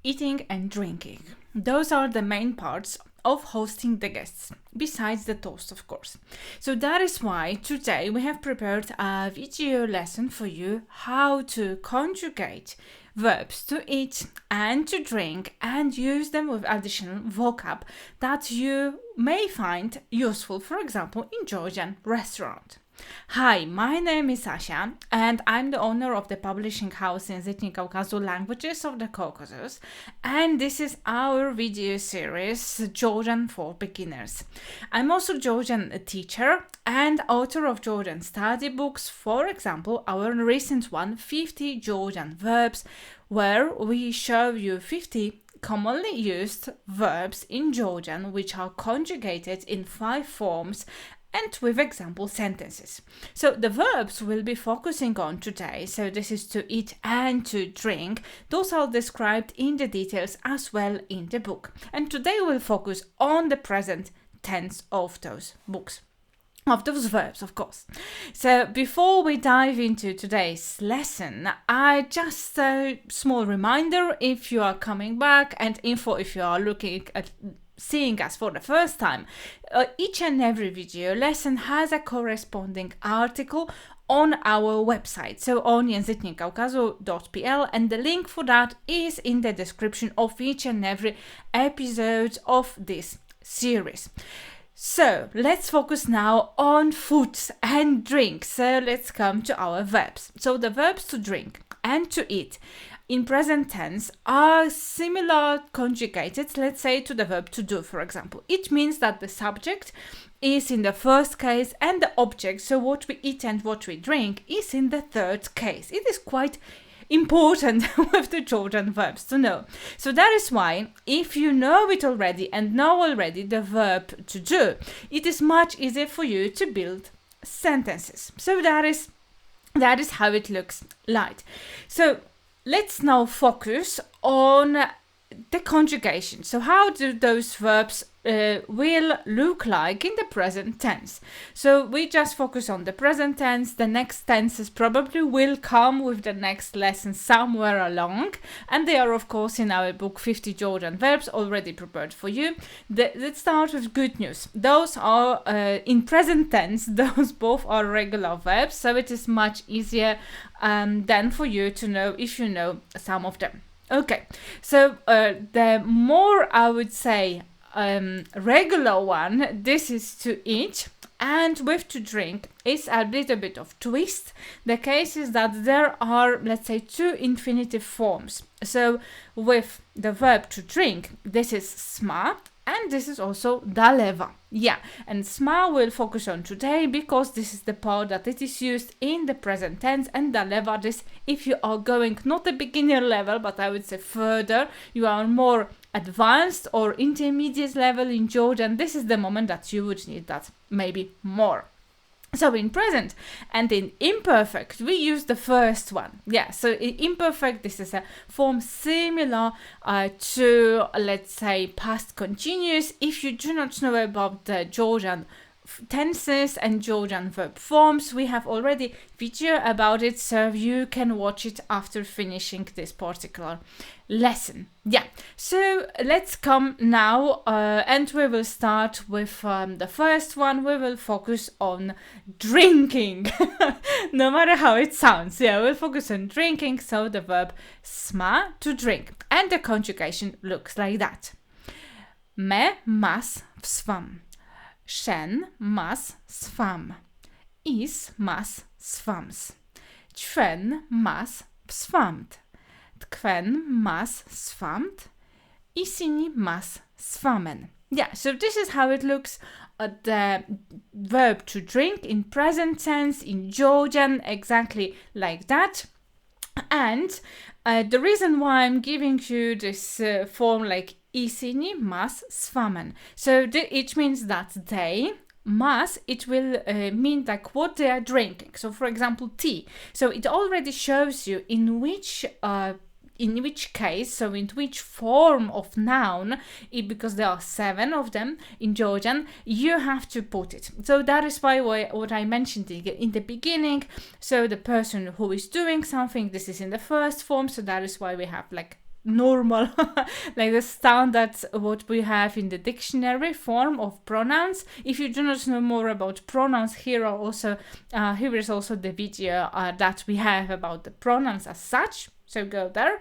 eating and drinking. Those are the main parts of hosting the guests, besides the toast, of course. So that is why today we have prepared a video lesson for you how to conjugate verbs to eat and to drink and use them with additional vocab that you may find useful, for example, in Georgian restaurant. Hi, my name is Asia and I'm the owner of the publishing house in Języki Kaukazu, Languages of the Caucasus, and this is our video series Georgian for Beginners. I'm also Georgian teacher and author of Georgian study books, for example, our recent one, 50 Georgian verbs, where we show you 50 commonly used verbs in Georgian which are conjugated in 5 forms and with example sentences. So the verbs we'll be focusing on today, so this is to eat and to drink, those are described in the details as well in the book. And today we'll focus on the present tense of those books. Of those verbs, of course. So before we dive into today's lesson, I just a small reminder if you are coming back, and info if you are looking at seeing us for the first time. Each and every video lesson has a corresponding article on our website, so on języknikaukazu.pl, and the link for that is in the description of each and every episode of this series. So let's focus now on foods and drinks. So let's come to our verbs. So the verbs to drink and to eat in present tense are similar conjugated, let's say, to the verb to do, for example. It means that the subject is in the first case and the object, so what we eat and what we drink, is in the third case. It is quite important with the Georgian verbs to know. So that is why, if you know it already and know already the verb to do, it is much easier for you to build sentences. So that is how it looks like. So let's now focus on the conjugation. So how do those verbs will look like in the present tense? So we just focus on the present tense. The next tenses probably will come with the next lesson somewhere along, and they are of course in our book 50 Georgian verbs already prepared for you. Let's start with good news. Those are in present tense, those both are regular verbs, so it is much easier than for you to know if you know some of them. Okay, so the more I would say regular one, this is to eat, and with to drink is a little bit of twist. The case is that there are, let's say, 2 infinitive forms. So with the verb to drink, this is sma, and this is also daleva. Yeah, and sma will focus on today because this is the part that it is used in the present tense, and daleva, this if you are going not the beginner level, but I would say further, you are more advanced or intermediate level in Georgian, this is the moment that you would need that maybe more. So in present and in imperfect, we use the first one. Yeah, so in imperfect, this is a form similar to, let's say, past continuous. If you do not know about the Georgian tenses and Georgian verb forms, we have already video about it, so you can watch it after finishing this particular lesson. Yeah, so let's come now and we will start with the first one. We will focus on drinking no matter how it sounds. Yeah, we'll focus on drinking, so the verb sma, to drink, and the conjugation looks like that. Me mas swam. Shen mas swam. Is mas swams. Ćwen mas swamt. Tkwen mas swamt. Isini mas swamen. Yeah, so this is how it looks. The verb to drink in present tense in Georgian, exactly like that. And the reason why I'm giving you this form like isini mas swamen. So it means that they mas, it will mean like what they are drinking. So for example, tea. So it already shows you in which case, so in which form of noun, because there are 7 of them in Georgian, you have to put it. So that is why what I mentioned in the beginning. So the person who is doing something, this is in the first form, so that is why we have like normal, like the standard what we have in the dictionary form of pronouns. If you do not know more about pronouns, here is also the video that we have about the pronouns as such. So go there.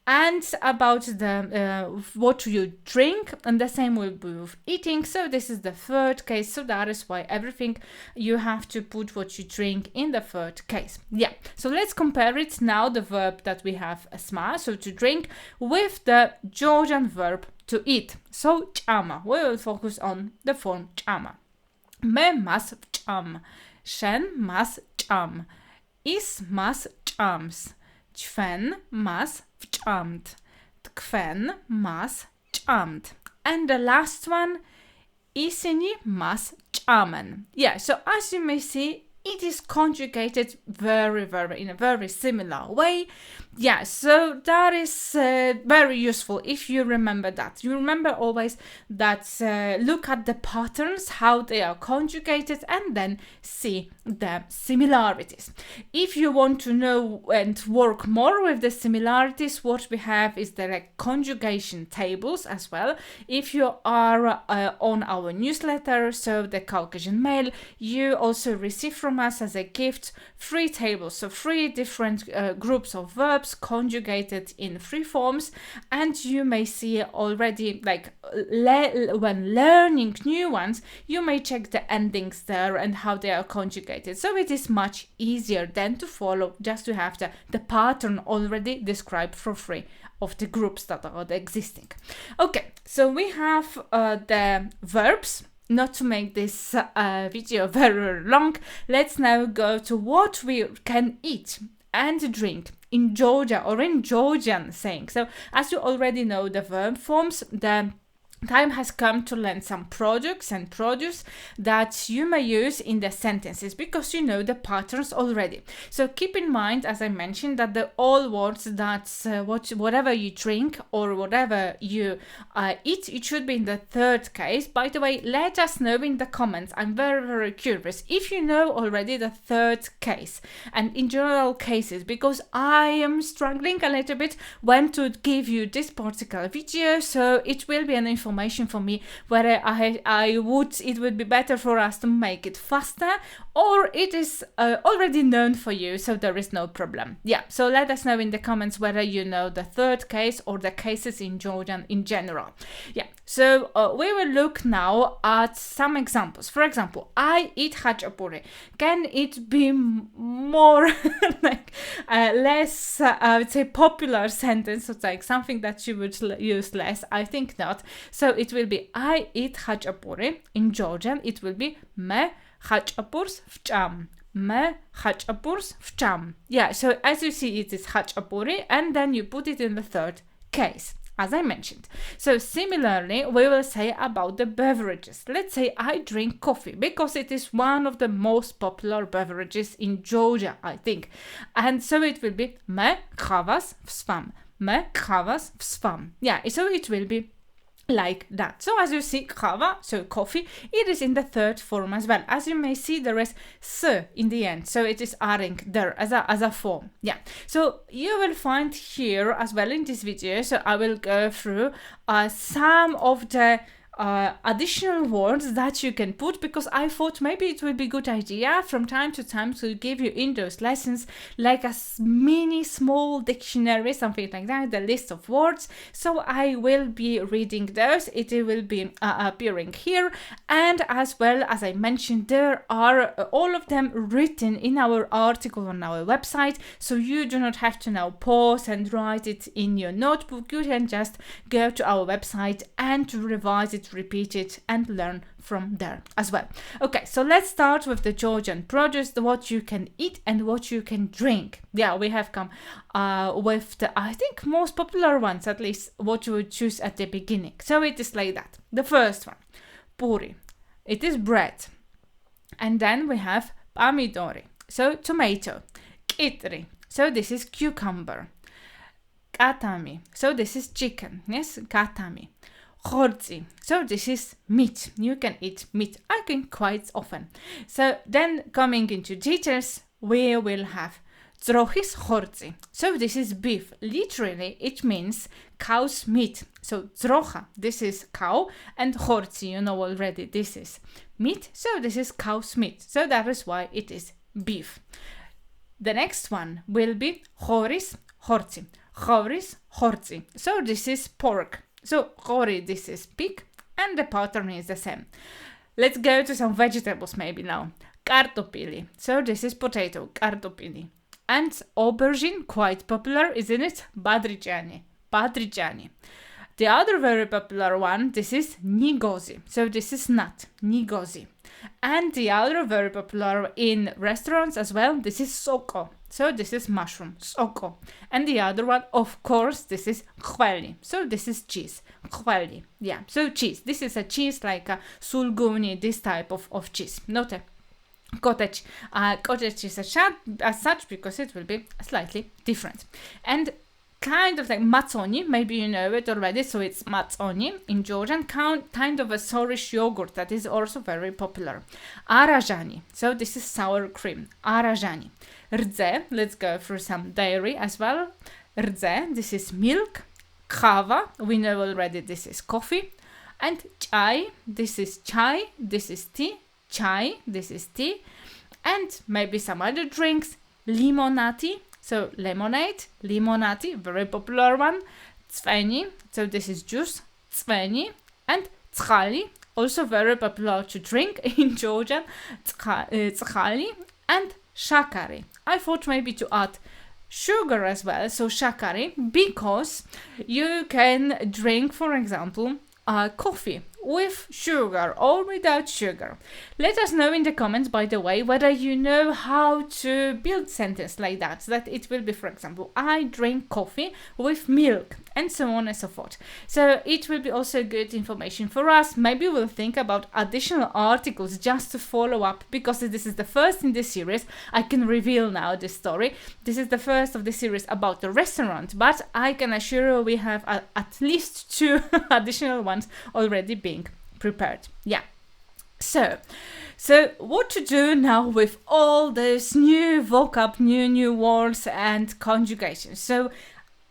And about the what you drink, and the same will be with eating. So this is the third case. So that is why everything you have to put what you drink in the third case. Yeah. So let's compare it now, the verb that we have sma, so to drink, with the Georgian verb to eat. So chama. We will focus on the form chama. Me mas cham. Shen mas cham. Is mas chams. Ćwen mas wczamd. Tkwen mas czamd. And the last one, isini mas czamen. Yeah, so as you may see, it is conjugated in a very similar way. Yeah, so that is very useful if you remember that. You remember always that look at the patterns, how they are conjugated, and then see the similarities. If you want to know and work more with the similarities, what we have is the conjugation tables as well. If you are on our newsletter, so the Caucasian Mail, you also receive from us as a gift 3 tables, so 3 different groups of verbs conjugated in 3 forms, and you may see already, like when learning new ones, you may check the endings there and how they are conjugated. So it is much easier than to follow, just to have the pattern already described for 3 of the groups that are existing. Okay, so we have the verbs. Not to make this video very long, let's now go to what we can eat and drink in Georgia or in Georgian saying. So as you already know the verb forms, the time has come to learn some products and produce that you may use in the sentences, because you know the patterns already. So keep in mind, as I mentioned, that the all words that whatever you drink or whatever you eat, it should be in the third case. By the way, let us know in the comments. I'm very curious if you know already the third case and in general cases, because I am struggling a little bit when to give you this particular video. So it will be an information for me whether it would be better for us to make it faster, or it is already known for you, so there is no problem. Yeah, so let us know in the comments whether you know the third case or the cases in Georgian in general. Yeah, so we will look now at some examples. For example, I eat khachapuri. Can it be more less I would say popular sentence, so it's like something that you would use less? I think not. So it will be I eat khachapuri. In Georgian it will be me khachapurs vcham. Me khachapurs vcham. Yeah, so as you see, it is khachapuri, and then you put it in the third case, as I mentioned. So similarly, we will say about the beverages. Let's say I drink coffee, because it is one of the most popular beverages in Georgia, I think. And so it will be me khavas vsvam. Me khavas vsvam. Yeah, so it will be like that. So as you see, kava, so coffee, it is in the third form as well. As you may see, there is s in the end, so it is adding there as a form. Yeah, so you will find here as well in this video, so I will go through some of the additional words that you can put, because I thought maybe it would be a good idea from time to time to give you in those lessons like a mini small dictionary, something like that, the list of words. So I will be reading those. It will be appearing here, and as well as I mentioned, there are all of them written in our article on our website, so you do not have to now pause and write it in your notebook. You can just go to our website and revise it, repeat it, and learn from there as well. Okay, so let's start with the Georgian produce, what you can eat and what you can drink. Yeah, we have come with the, I think, most popular ones, at least what you would choose at the beginning. So it is like that. The first one, puri. It is bread. And then we have pomidori, so tomato. Kitri, so this is cucumber. Katami, so this is chicken. Yes, katami. Khorzi, so this is meat. You can eat meat, I think, quite often. So then coming into details, we will have Trochis horzi. So this is beef. Literally, it means cow's meat. So trocha, this is cow, and horzi, you know already, this is meat. So this is cow's meat. So that is why it is beef. The next one will be choris horzi. Choris horzi. So this is pork. So chori, this is pig, and the pattern is the same. Let's go to some vegetables maybe now. Kartopili. So this is potato, kartopili. And aubergine, quite popular, isn't it? Badriciani. Badriciani. The other very popular one, this is nigozi. So this is nut, nigozi. And the other very popular in restaurants as well, this is soko. So this is mushroom, soko. And the other one, of course, this is chveli. So this is cheese, chveli. Yeah, so cheese. This is a cheese like a sulguni, this type of cheese. Not a cottage cheese as such, because it will be slightly different. And kind of like mazzoni, maybe you know it already, so it's mazzoni in Georgian, kind of a sourish yogurt that is also very popular. Arajani, so this is sour cream, arajani. Rdze, let's go through some dairy as well. Rdze, this is milk. Kava, we know already, this is coffee. And chai, this is chai, this is tea. Chai, this is tea. And maybe some other drinks. Limonati, so lemonade, limonati, very popular one. Tzveni, so this is juice, tzveni. And tzchali, also very popular to drink in Georgian, tzchali. And shakari. I thought maybe to add sugar as well, so shakari, because you can drink, for example, coffee with sugar or without sugar. Let us know in the comments, by the way, whether you know how to build sentence like that it will be, for example, I drink coffee with milk, and so on and so forth. So it will be also good information for us. Maybe we'll think about additional articles just to follow up, because this is the first in this series. I can reveal now this story. This is the first of the series about the restaurant, but I can assure you we have at least 2 additional ones already being prepared. Yeah. So what to do now with all those new vocab, new words and conjugations? So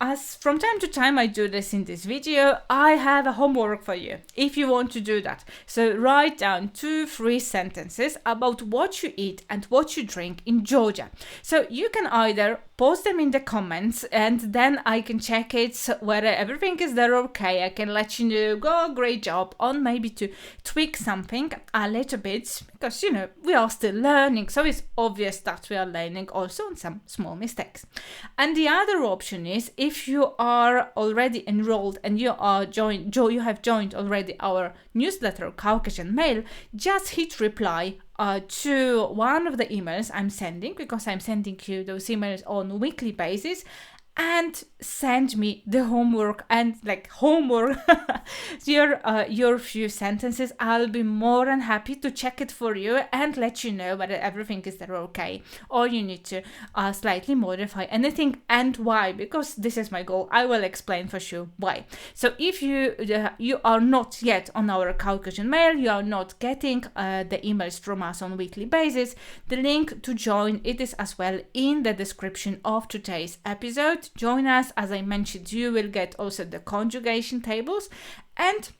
as from time to time I do this in this video, I have a homework for you if you want to do that. So write down 2-3 sentences about what you eat and what you drink in Georgia. So you can either post them in the comments, and then I can check it whether everything is there okay. I can let you know, go, great job, on maybe to tweak something a little bit, because you know we are still learning, so it's obvious that we are learning also on some small mistakes. And the other option is, if you are already enrolled and you have joined already our newsletter Caucasian Mail, just hit reply to one of the emails I'm sending, because I'm sending you those emails on a weekly basis, and send me the homework your few sentences. I'll be more than happy to check it for you and let you know whether everything is there okay, or you need to slightly modify anything, and why, because this is my goal. I will explain for sure why. So if you are not yet on our Caucasian Mail, you are not getting the emails from us on a weekly basis, the link to join it is as well in the description of today's episode. Join us. As I mentioned, you will get also the conjugation tables, and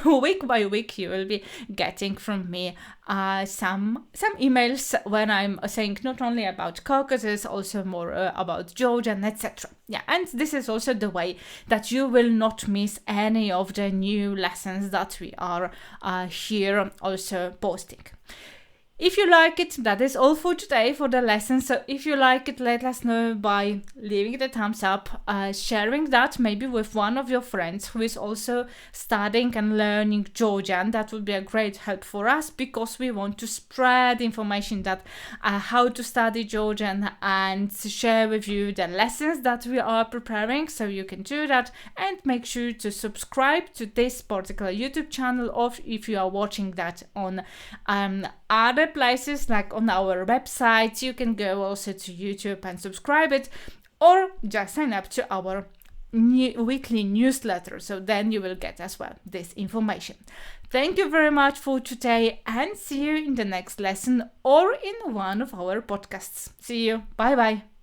week by week you will be getting from me some emails when I'm saying not only about Caucasus, also more about Georgian, etc. Yeah, and this is also the way that you will not miss any of the new lessons that we are here also posting. If you like it, that is all for today for the lesson. So if you like it, let us know by leaving the thumbs up, sharing that maybe with one of your friends who is also studying and learning Georgian. That would be a great help for us, because we want to spread information that how to study Georgian and share with you the lessons that we are preparing. So you can do that, and make sure to subscribe to this particular YouTube channel, or if you are watching that on other places like on our website, you can go also to YouTube and subscribe it, or just sign up to our weekly newsletter, so then you will get as well this information. Thank you very much for today, and see you in the next lesson or in one of our podcasts. See you. Bye bye.